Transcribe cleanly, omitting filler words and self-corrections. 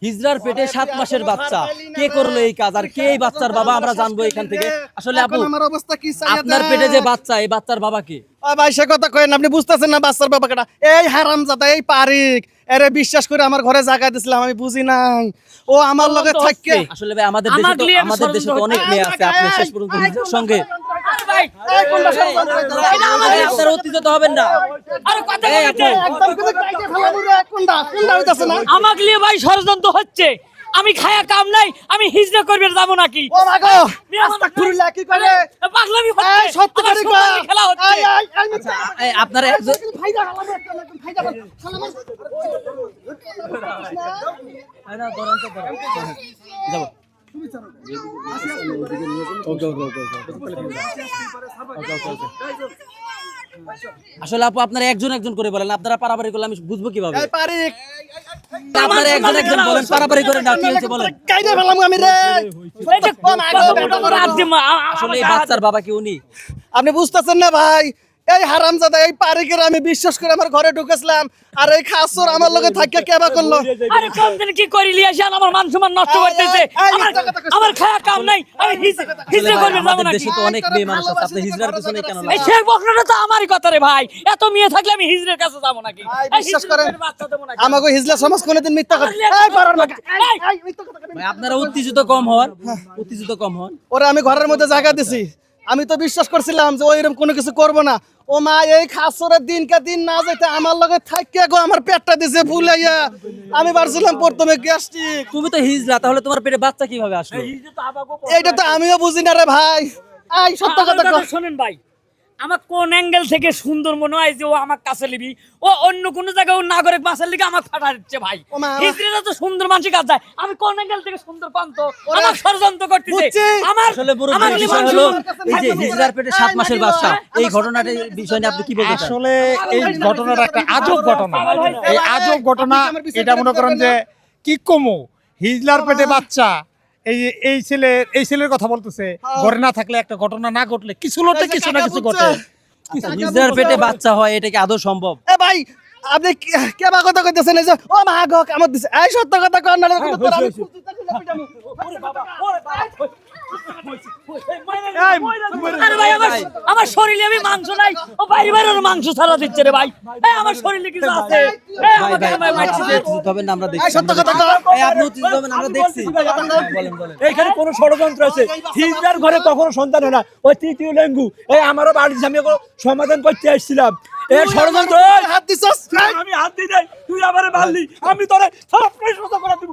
হিজরার পেটে 7 মাসের বাচ্চা কে করলো এই কাজ আর কে এই বাচ্চার বাবা আমরা জানবো এখান থেকে। আসলে আপু আমার অবস্থা কি আপনার পেটে যে বাচ্চা এই বাচ্চার বাবা কে? ভাই সে কথা কইেন আপনি বুঝতেছেন না বাচ্চার বাবা কেটা এই হারামজাদা এই পারিক এরে বিশ্বাস করে আমার ঘরে জায়গা দিছিলাম আমি বুঝি নাই ও আমার লগে থাকে। আসলে ভাই আমাদের দেশে তো অনেক মেয়ে আছে আপনি শেষ পর্যন্ত হিজরার সঙ্গে আপনারা উত্তেজিত হবেন না। আমাকে নিয়ে ভাই ষড়যন্ত্র হচ্ছে, আমি খায়া কাম নাই, আমি হিজরা করবে যাবো নাকি? ও মা গো আস্তাগফিরুল্লাহ কি করে পাগলামি হচ্ছে, এই সত্যি করে কো খেলা হচ্ছে। আপনারা একজন ফায়দা হালাবে ফায়দা যাবো আসলে আপু আপনারা একজন একজন করে বলেন, আপনারা পারাপারি করলে আমি বুঝবো কিভাবে? এই পারিক আপনারা একজন একজন বলেন, পারাপারি করে না কি হয়েছে বলেন। কাইদে ফেলাম আমি রে আসলে এই বাচ্চার বাবা কি উনি? আপনি বুঝতেছেন না ভাই এই হারামজাদা এই পারিকের আমি বিশ্বাস করে আমার ঘরে ঢুকেছিলাম আর এই খাসর আমার লগে থাইকা কেবা করলো। আরে কোন দিন কি করিলি আসেন আমার মান সম্মান নষ্ট করতেছে, আমার খায়া কাম নাই, আমি হিজরা করবে যাবো আমাদের নাকি? দেশে তো অনেক মেয়ে মানুষ আছে, আপনি হিজরার পিছনে কেন এই লাগেন? শেখ বকরাটা তো আমারই কথা রে ভাই, এত মেয়ে থাকলে আমি হিজরের কাছে যাবো নাকি? ভাই, এই বিশ্বাস হিজড়া করেন করে বাচ্চা দেবো নাকি? আমাকে হিজলা সমাজ কোনোদিন মিথ্যা করে এই পারার মাকা এই মিথ্যা কথা কইবেন। ভাই আপনারা উত্তেজিত কম হন, উত্তেজিত কম হন। ওরে আমি ঘরের মধ্যে জায়গা দিছি আমি তো বিশ্বাস করছিলাম যে ওইরকম কোনো কিছু করব না। ও মা এই খাসরের দিনকে দিন না যেতে আমার লগে থাইকে গো আমার পেটটা দিছে ফুলাইয়া আমি ভাবছিলাম প্রথমে গ্যাস্ট্রিক। তুমি তো হিজলা, তাহলে তোমার পেটে বাচ্চা কিভাবে আসলো? এইটা তো আমিও বুঝি না রে ভাই। এই সত্য কথা আমার কও। কথা শোনেন ভাই, আমার কোন অ্যাঙ্গেল থেকে সুন্দর মনে হয় যে ও আমার কাছে লিবি, ও অন্য কোন জায়গায় ও নাগরিক মাছের লিগে আমাকে ফাটা দিচ্ছে ভাই। ও মা, হিজড়িরা তো সুন্দর মানুষের কাজ যায়, আমি কোন অ্যাঙ্গেল থেকে সুন্দর পান্ত আমার ষড়যন্ত্র করতেছে। বুঝছি। আমার আসলে আমার মুরব্বির বিষয় লিবান হলো সুন্দর। এই যে হিজরার পেটে 7 মাসের বাচ্চা, এই ঘটনাটার বিষয় নিয়ে আপনি কি বলতে চান? আসলে এই ঘটনাটা একটা আজব ঘটনা। এই আজব ঘটনা এটা মনে করেন যে কি কমো হিজলার পেটে বাচ্চা এই ছেলের কথা বলতেছে। ঘরে না থাকলে একটা ঘটনা না ঘটলে কিছু লোটে কিছু না কিছু ঘটে। হিজরার পেটে বাচ্চা হয় এটা কি আদৌ সম্ভব? এ ভাই আপনি কেবা কথা কইতেছেন এই যে ও মা গো কামড় দিছে এই সত্য কথা কর না কিন্তু তোর আমি আরে ভাই আমার শরীরে আমি মাংস নাই, ও বাইরে বাইরে মাংস ছাড়া দিচ্ছে রে ভাই। এই আমার শরীরে কিছু আছে, এই ভাই আমাকে ভাই মারছে। উত্তেজিত হবেন না, আমরা দেখছি। এই সত্য কথা কর এই আপনি উত্তেজিত হবেন আমরা দেখছি। বলেন বলেন। এইখানে কোনো ষড়যন্ত্র আছে, হিজড়ার ঘরে কখনো সন্তান হয় না, ওই তৃতীয় লেঙ্গু এই আমারও বাড়ির সামনে সমাধান করতে আসছিলাম। এ ষড়যন্ত্র হাত দিছস আমি হাত দিই নাই, তুই আমারে মারলি, আমি তোরে সব করে দিব।